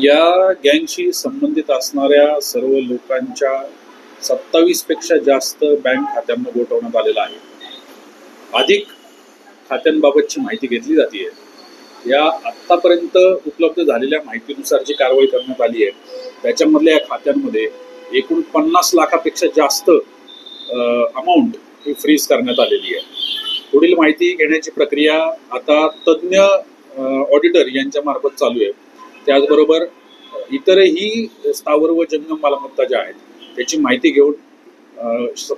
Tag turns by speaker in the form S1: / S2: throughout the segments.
S1: या गँगशी संबंधित असणाऱ्या सर्व लोकांच्या 27 पेक्षा जास्त बँक खात्यांना गोठवण्यात आलेला आहे. अधिक खात्यांबाबतची माहिती घेतली जाते. या आत्तापर्यंत उपलब्ध झालेल्या माहितीनुसार जी कारवाई करण्यात आली आहे त्याच्यामधल्या या खात्यांमध्ये एकूण 50 लाखापेक्षा जास्त अमाऊंट ही फ्रीज करण्यात आलेली आहे. पुढील माहिती घेण्याची प्रक्रिया आता तज्ज्ञ ऑडिटर यांच्या मार्फत चालू आहे. त्याचबरोबर इतरही स्थावर व जंगम मालमत्ता ज्या आहेत त्याची माहिती घेऊन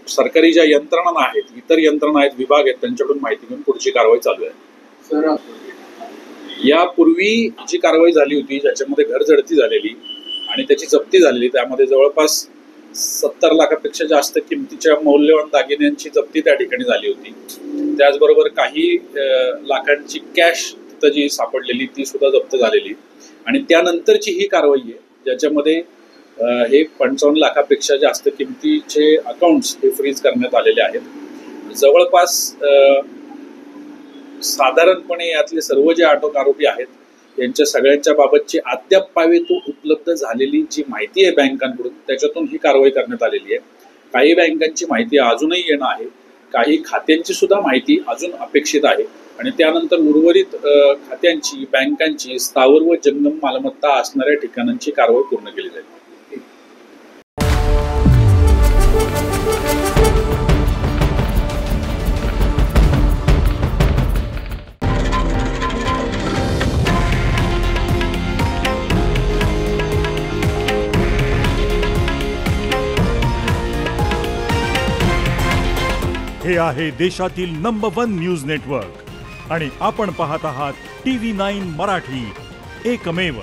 S1: सरकारी ज्या यंत्रणा आहेत, इतर यंत्रणा आहेत, विभाग आहेत, त्यांच्याकडून माहिती घेऊन पुढची कारवाई चालू आहे. यापूर्वी जी कारवाई झाली होती ज्याच्यामध्ये घरजडती झालेली आणि त्याची जप्ती झालेली, त्यामध्ये जवळपास 70 लाखापेक्षा जास्त किमतीच्या मौल्यवान दागिन्यांची जप्ती त्या ठिकाणी झाली होती. त्याचबरोबर काही लाखांची कॅश तिथं जी सापडलेली ती सुद्धा जप्त झालेली. आणि त्यानंतरची ही कारवाई आहे ज्याच्यामध्ये हे 55 लाखापेक्षा जास्त किमतीचे अकाउंट्स हे फ्रीज करण्यात आलेले आहेत. जवळपास साधारणपणे यातले सर्व जे अटक आरोपी आहेत यांच्या सगळ्यांच्या बाबतची अद्याप पावेतू उपलब्ध झालेली जी माहिती आहे बँकांकडून त्याच्यातून ही कारवाई करण्यात आलेली आहे. काही बँकांची माहिती अजूनही येणं आहे, काही खात्यांची सुद्धा माहिती अजून अपेक्षित आहे आणि त्यानंतर उर्वरित खात्यांची, बँकांची, स्थावर व जंगम मालमत्ता असणाऱ्या ठिकाणांची कारवाई पूर्ण केली जाईल.
S2: हे आहे देशातील नंबर 1 न्यूज नेटवर्क आणि आपण पाहत आहात TV9 मराठी, एकमेव.